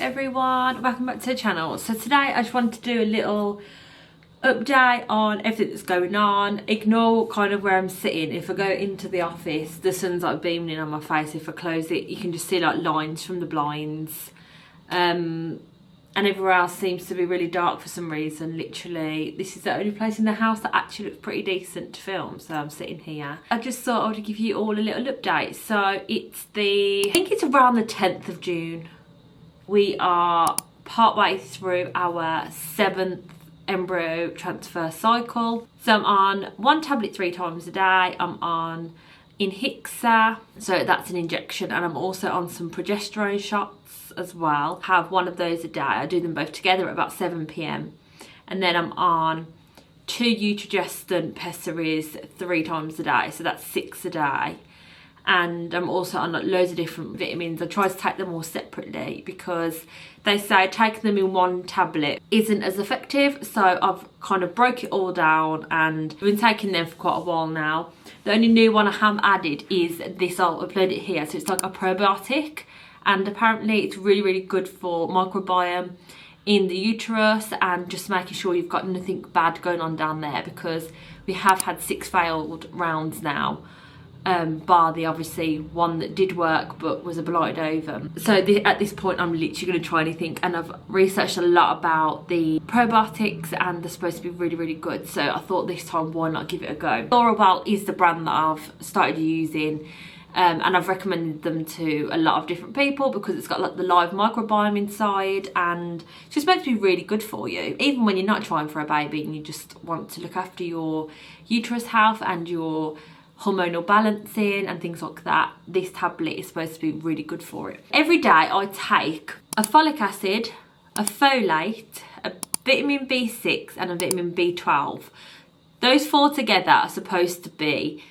everyone, welcome back to the channel. So today I just wanted to do a little update on everything that's going on. Ignore kind of where I'm sitting. If I go into the office, the sun's like beaming in on my face. If I close it, you can just see like lines from the blinds, and everywhere else seems to be really dark for some reason. Literally, this is the only place in the house that actually looks pretty decent to film, so I'm sitting here. I just thought I would give you all a little update. So I think it's around the 10th of June. We are partway through our 7th embryo transfer cycle. So I'm on one tablet 3 times a day. I'm on Xoxo, so that's an injection, and I'm also on some progesterone shots as well. Have one of those a day. I do them both together at about 7 p.m. and then I'm on 2 Utrogestan pessaries 3 times a day, so that's 6 a day. And I'm also on like loads of different vitamins. I try to take them all separately because they say taking them in one tablet isn't as effective. So I've kind of broke it all down and I've been taking them for quite a while now. The only new one I have added is this. I'll upload it here. So it's like a probiotic, and apparently it's really, really good for microbiome in the uterus and just making sure you've got nothing bad going on down there, because we have had 6 failed rounds now. Bar the obviously one that did work but was a blighted ovum. So at this point I'm literally going to try anything, and I've researched a lot about the probiotics and they're supposed to be really, really good. So I thought this time why not give it a go. Well is the brand that I've started using, and I've recommended them to a lot of different people because it's got like the live microbiome inside and it's just meant to be really good for you. Even when you're not trying for a baby and you just want to look after your uterus health and your hormonal balancing and things like that, this tablet is supposed to be really good for it. Every day I take a folic acid, a folate, a vitamin B6 and a vitamin B12. Those 4 together are supposed to be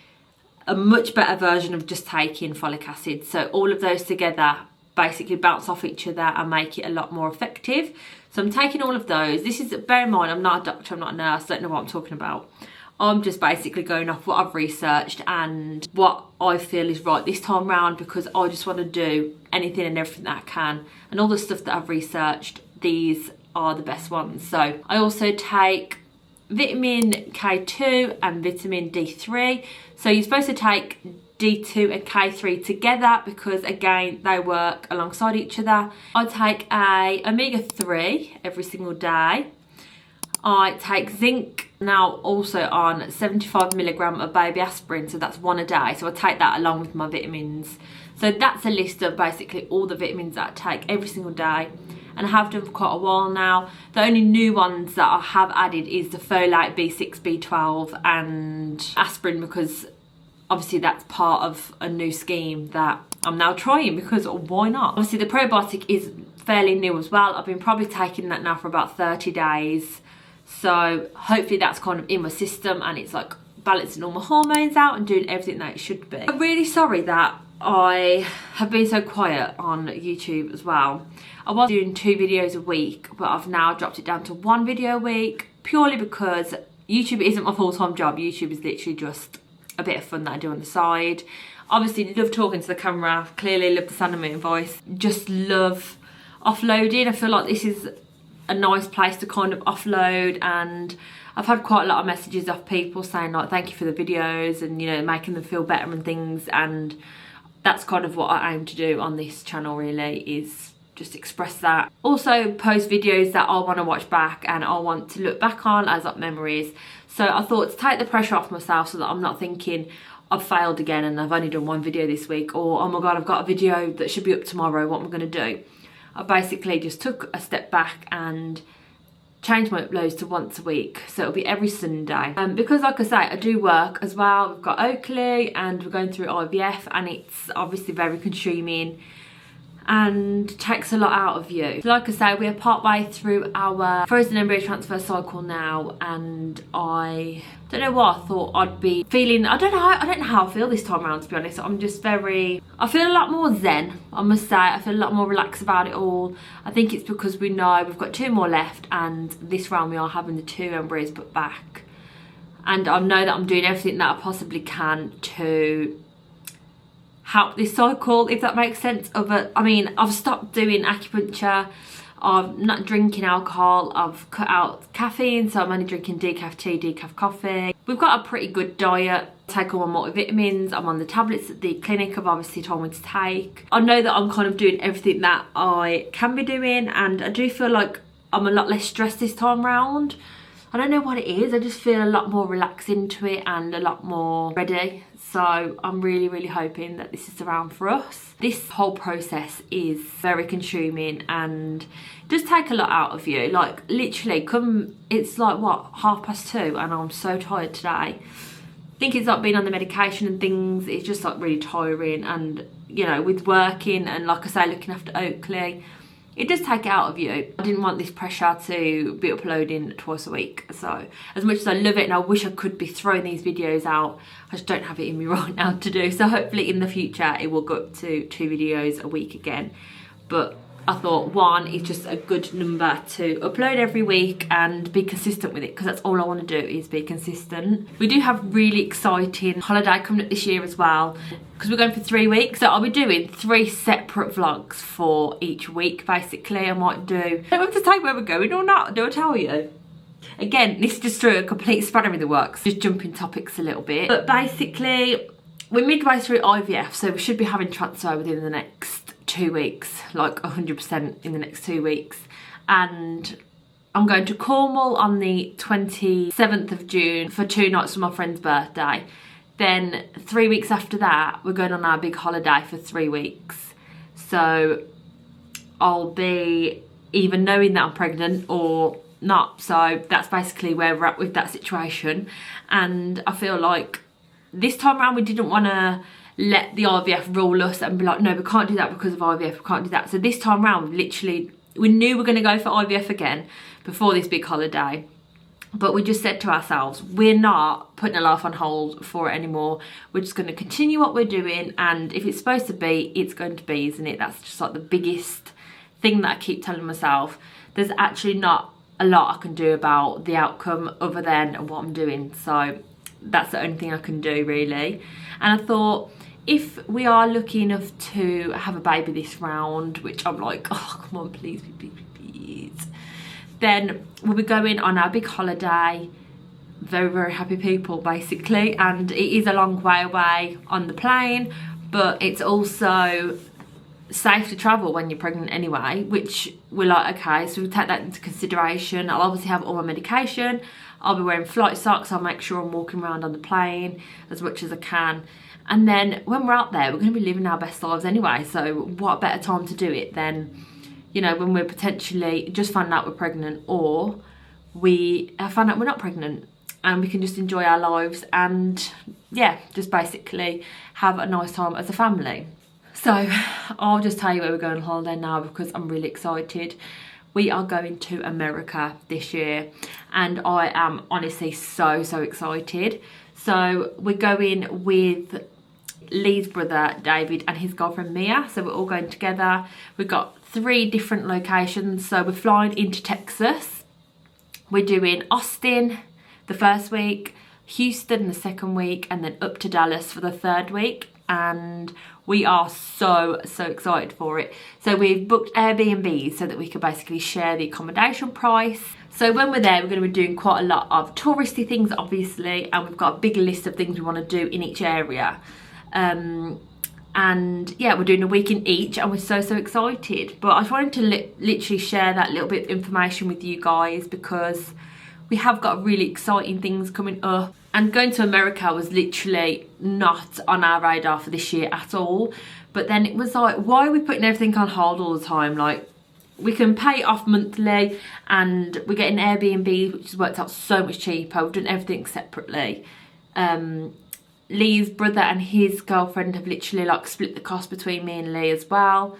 a much better version of just taking folic acid. So all of those together basically bounce off each other and make it a lot more effective. So I'm taking all of those. This is, bear in mind, I'm not a doctor, I'm not a nurse, I don't know what I'm talking about. I'm just basically going off what I've researched and what I feel is right this time round, because I just want to do anything and everything that I can. And all the stuff that I've researched, these are the best ones. So I also take vitamin K2 and vitamin D3. So you're supposed to take D2 and K3 together because again they work alongside each other. I take a omega-3 every single day. I take zinc, now also on 75 milligram of baby aspirin, so that's 1 a day. So I take that along with my vitamins. So that's a list of basically all the vitamins that I take every single day, and I have done for quite a while now. The only new ones that I have added is the folate, B6, B12 and aspirin, because obviously that's part of a new scheme that I'm now trying, because why not? Obviously the probiotic is fairly new as well. I've been probably taking that now for about 30 days. So hopefully that's kind of in my system and it's like balancing all my hormones out and doing everything that it should be. I'm really sorry that I have been so quiet on YouTube as well. I was doing 2 videos a week, but I've now dropped it down to 1 video a week, purely because YouTube isn't my full-time job. YouTube is literally just a bit of fun that I do on the side. Obviously love talking to the camera, clearly love the sound of my own voice, just love offloading. I feel like this is a nice place to kind of offload, and I've had quite a lot of messages off people saying like thank you for the videos and, you know, making them feel better and things, and that's kind of what I aim to do on this channel really, is just express that. Also post videos that I want to watch back and I want to look back on as like memories. So I thought to take the pressure off myself so that I'm not thinking I've failed again and I've only done 1 video this week, or oh my god I've got a video that should be up tomorrow, what am I going to do? I basically just took a step back and changed my uploads to once a week, so it'll be every Sunday. Because like I say, I do work as well. We've got Oakley and we're going through IVF, and it's obviously very consuming and takes a lot out of you. So like I say, we are partway through our frozen embryo transfer cycle now, and I don't know what I thought I'd be feeling. I don't know how I feel this time around, to be honest. I'm just I feel a lot more zen, I must say. I feel a lot more relaxed about it all. I think it's because we know we've got 2 more left, and this round we are having the 2 embryos put back, and I know that I'm doing everything that I possibly can to help this cycle, if that makes sense. I mean, I've stopped doing acupuncture, I'm not drinking alcohol, I've cut out caffeine, so I'm only drinking decaf tea, decaf coffee. We've got a pretty good diet. I take all my multivitamins, I'm on the tablets that the clinic have obviously told me to take. I know that I'm kind of doing everything that I can be doing, and I do feel like I'm a lot less stressed this time round. I don't know what it is, I just feel a lot more relaxed into it and a lot more ready. So I'm really, really hoping that this is around for us. This whole process is very consuming and does take a lot out of you. Like literally, it's like what, 2:30, and I'm so tired today. I think it's like being on the medication and things, it's just like really tiring, and you know, with working and like I say, looking after Oakley, it does take it out of you. I didn't want this pressure to be uploading twice a week. So as much as I love it and I wish I could be throwing these videos out, I just don't have it in me right now to do. So hopefully in the future it will go up to 2 videos a week again. But I thought 1 is just a good number to upload every week and be consistent with it, because that's all I want to do is be consistent. We do have really exciting holiday coming up this year as well, because we're going for 3 weeks. So I'll be doing 3 separate vlogs for each week basically. I might do, I don't have to tell you where we're going or not, do I tell you? Again, this is just through a complete spanner in the works, just jumping topics a little bit. But basically, we're midway through IVF, so we should be having transfer within the next 2 weeks, like 100% in the next 2 weeks. And I'm going to Cornwall on the 27th of June for 2 nights for my friend's birthday. Then 3 weeks after that, we're going on our big holiday for 3 weeks. So I'll be either knowing that I'm pregnant or not. So that's basically where we're at with that situation. And I feel like this time around we didn't want to let the IVF rule us and be like, no, we can't do that because of IVF, we can't do that. So this time around, we knew we were going to go for IVF again before this big holiday. But we just said to ourselves, we're not putting our life on hold for it anymore. We're just going to continue what we're doing. And if it's supposed to be, it's going to be, isn't it? That's just like the biggest thing that I keep telling myself. There's actually not a lot I can do about the outcome other than what I'm doing. So that's the only thing I can do really. And I thought, if we are lucky enough to have a baby this round, which I'm like, oh come on, please, please, please, then we'll be going on our big holiday. Very, very happy people basically, and it is a long way away on the plane, but it's also safe to travel when you're pregnant anyway, which we're like, okay, so we'll take that into consideration. I'll obviously have all my medication, I'll be wearing flight socks, I'll make sure I'm walking around on the plane as much as I can. And then when we're out there, we're going to be living our best lives anyway, so what better time to do it than, you know, when we're potentially just finding out we're pregnant, or we find out we're not pregnant, and we can just enjoy our lives and yeah, just basically have a nice time as a family. So I'll just tell you where we're going on holiday now, because I'm really excited. We are going to America this year, and I am honestly so excited. So we're going with Lee's brother David and his girlfriend Mia, so we're all going together. We've got 3 different locations. So we're flying into Texas, we're doing Austin the first week, Houston the second week, and then up to Dallas for the 3rd week. And we are so excited for it. So we've booked Airbnbs so that we can basically share the accommodation price. So when we're there, we're going to be doing quite a lot of touristy things obviously, and we've got a big list of things we want to do in each area. And yeah, we're doing a week in each, and we're so excited. But I just wanted to literally share that little bit of information with you guys, because we have got really exciting things coming up. And going to America was literally not on our radar for this year at all. But then it was like, why are we putting everything on hold all the time? Like, we can pay it off monthly, and we're getting Airbnb, which has worked out so much cheaper. We've done everything separately. Lee's brother and his girlfriend have literally like split the cost between me and Lee as well.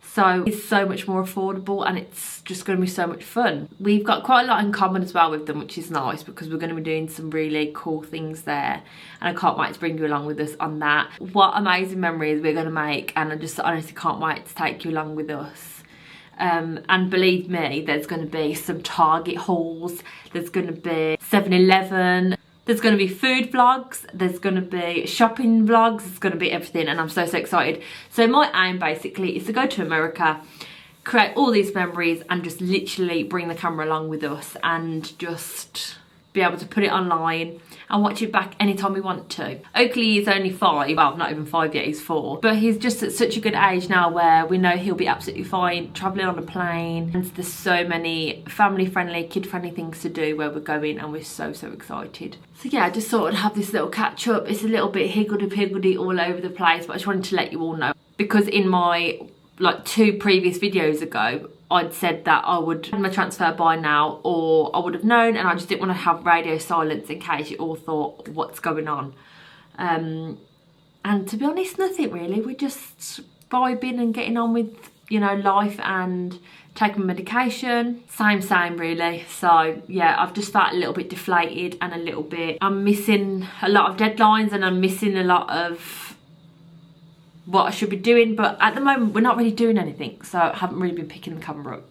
So it's so much more affordable, and it's just going to be so much fun. We've got quite a lot in common as well with them, which is nice, because we're going to be doing some really cool things there, and I can't wait to bring you along with us on that. What amazing memories we're going to make, and I just honestly can't wait to take you along with us. And believe me, there's going to be some Target hauls, there's going to be 7-Eleven, There's going to be food vlogs, there's going to be shopping vlogs, there's going to be everything, and I'm so excited. So my aim basically is to go to America, create all these memories, and just literally bring the camera along with us and just be able to put it online and watch it back anytime we want to. Oakley is only 5, well, not even 5 yet, he's 4, but he's just at such a good age now where we know he'll be absolutely fine travelling on a plane, and there's so many family friendly, kid friendly things to do where we're going, and we're so excited. So yeah, I just thought I'd have this little catch up. It's a little bit higgledy-piggledy all over the place, but I just wanted to let you all know, because in my like 2 previous videos ago, I'd said that I would have my transfer by now, or I would have known, and I just didn't want to have radio silence in case you all thought what's going on. And to be honest, nothing really. We're just vibing and getting on with, you know, life and taking medication. Same really. So yeah, I've just felt a little bit deflated and a little bit, I'm missing a lot of deadlines and I'm missing a lot of what I should be doing, but at the moment we're not really doing anything, so I haven't really been picking the camera up.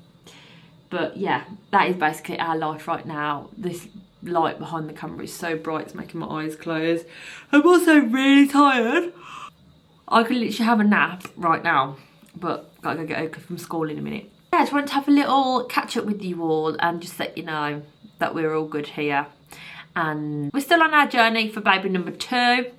But yeah, that is basically our life right now. This light behind the camera is so bright, it's making my eyes close. I'm also really tired. I could literally have a nap right now, but gotta go get Oakley from school in a minute. Yeah, I just wanted to have a little catch up with you all and just let you know that we're all good here, and we're still on our journey for baby number 2.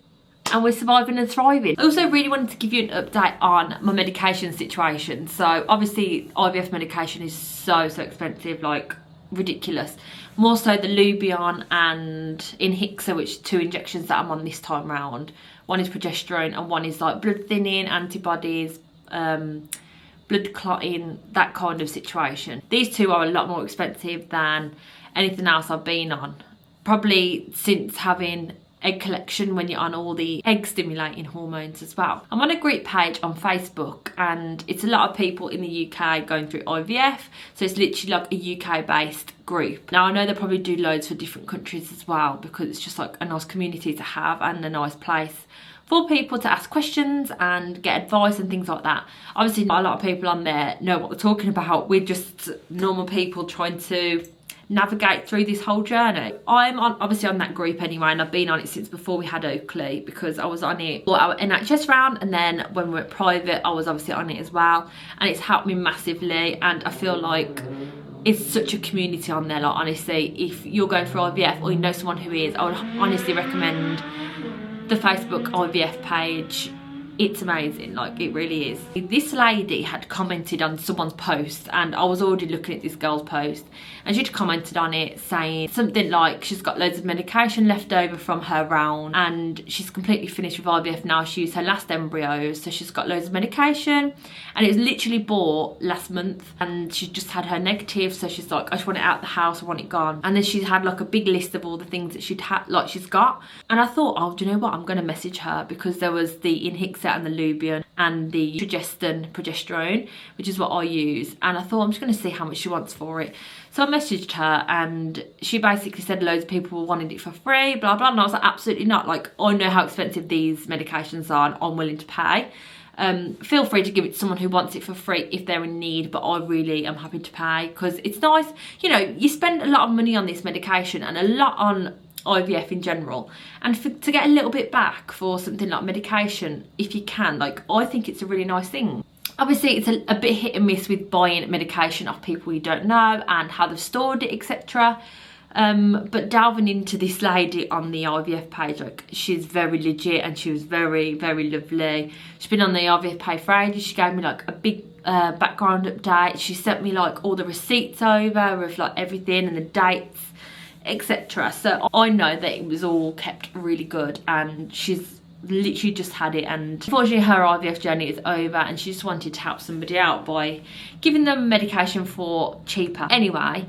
And we're surviving and thriving. I also really wanted to give you an update on my medication situation. So obviously IVF medication is so expensive, like ridiculous. More so the Lubion and Xoxo, which are 2 injections that I'm on this time round. One is progesterone and one is like blood thinning, antibodies, blood clotting, that kind of situation. These 2 are a lot more expensive than anything else I've been on. Probably since having egg collection, when you're on all the egg stimulating hormones as well. I'm on a group page on Facebook, and it's a lot of people in the UK going through IVF, so it's literally like a UK based group. Now I know they probably do loads for different countries as well, because it's just like a nice community to have and a nice place for people to ask questions and get advice and things like that. Obviously not a lot of people on there know what we're talking about. We're just normal people trying to navigate through this whole journey. I'm obviously on that group anyway, and I've been on it since before we had Oakley, because I was on it for our NHS round, and then when we were private I was obviously on it as well, and it's helped me massively. And I feel like it's such a community on there. Like honestly, if you're going through IVF or you know someone who is, I would honestly recommend the Facebook IVF page. It's amazing, like it really is. This lady had commented on someone's post, and I was already looking at this girl's post, and she'd commented on it saying something like she's got loads of medication left over from her round and she's completely finished with IVF now. She used her last embryos, so she's got loads of medication, and it was literally bought last month, and she just had her negative, so she's like, I just want it out the house, I want it gone. And then she had like a big list of all the things that she'd had, like she's got, and I thought, oh, do you know what, I'm gonna message her, because there was the Xoxo and the Lubion and the progesterone, which is what I use, and I thought I'm just going to see how much she wants for it. So I messaged her, and she basically said loads of people wanted it for free, blah blah, and I was like, absolutely not. Like, I know how expensive these medications are and I'm willing to pay. Feel free to give it to someone who wants it for free if they're in need, but I really am happy to pay, because it's nice, you know, you spend a lot of money on this medication and a lot on IVF in general, and to get a little bit back for something like medication, if you can, like, I think it's a really nice thing. Obviously it's a bit hit and miss with buying medication off people you don't know and how they've stored it, etc. But delving into this lady on the IVF page, like, she's very legit, and she was very lovely. She's been on the IVF page for ages. She gave me like a big background update. She sent me like all the receipts over of like everything and the dates, etc. So I know that it was all kept really good, and she's literally just had it, and unfortunately her IVF journey is over, and she just wanted to help somebody out by giving them medication for cheaper. Anyway,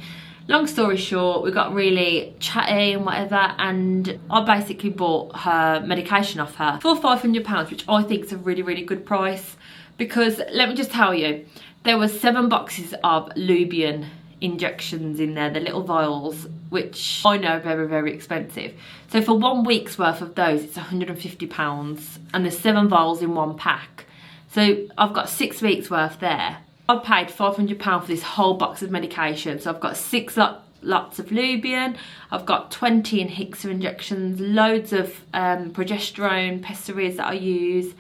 long story short, we got really chatty and whatever, and I basically bought her medication off her for £500, which I think is a really good price, because let me just tell you, there was 7 boxes of Lubion injections in there, the little vials, which I know are very expensive. So for 1 week's worth of those, it's £150, and there's 7 vials in 1 pack. So I've got 6 weeks worth there. I paid £500 for this whole box of medication, so I've got 6 lots of Lubian. I've got 20 Inhixa injections, loads of progesterone pessaries that I use,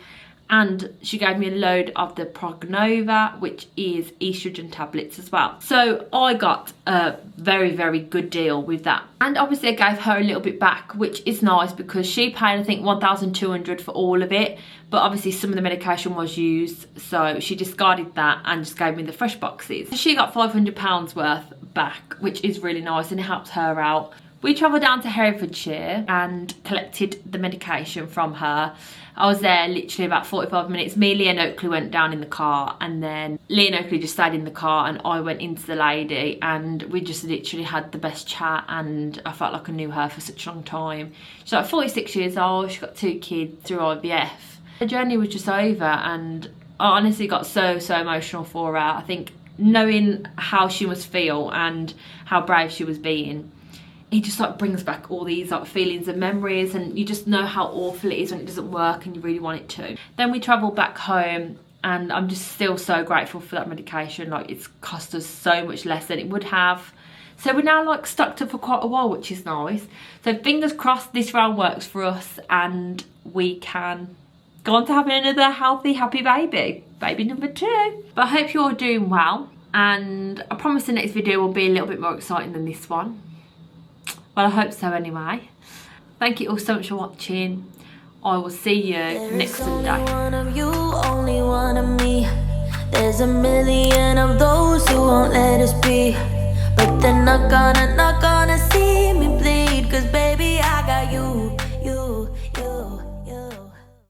and she gave me a load of the Prognova, which is estrogen tablets as well. So I got a very, very good deal with that. And obviously I gave her a little bit back, which is nice because she paid, I think, $1,200 for all of it. But obviously some of the medication was used, so she discarded that and just gave me the fresh boxes. So she got £500 worth back, which is really nice, and it helps her out. We travelled down to Herefordshire and collected the medication from her. I was there literally about 45 minutes. Me, Lee and Oakley went down in the car, and then Lee and Oakley just stayed in the car, and I went into the lady, and we just literally had the best chat, and I felt like I knew her for such a long time. She's like 46 years old, she's got 2 kids through IVF. The journey was just over, and I honestly got so emotional for her. I think knowing how she must feel and how brave she was being, it just like brings back all these like feelings and memories, and you just know how awful it is when it doesn't work and you really want it to. Then we travelled back home, and I'm just still so grateful for that medication. Like, it's cost us so much less than it would have. So we're now like stocked up for quite a while, which is nice. So fingers crossed this round works for us and we can go on to having another healthy, happy baby. Baby number 2. But I hope you're all doing well, and I promise the next video will be a little bit more exciting than this one. Well, I hope so anyway. Thank you all so much for watching. I will see you next Sunday. Only one of you, only one of me. There's a million of those who won't let us be, but they're not gonna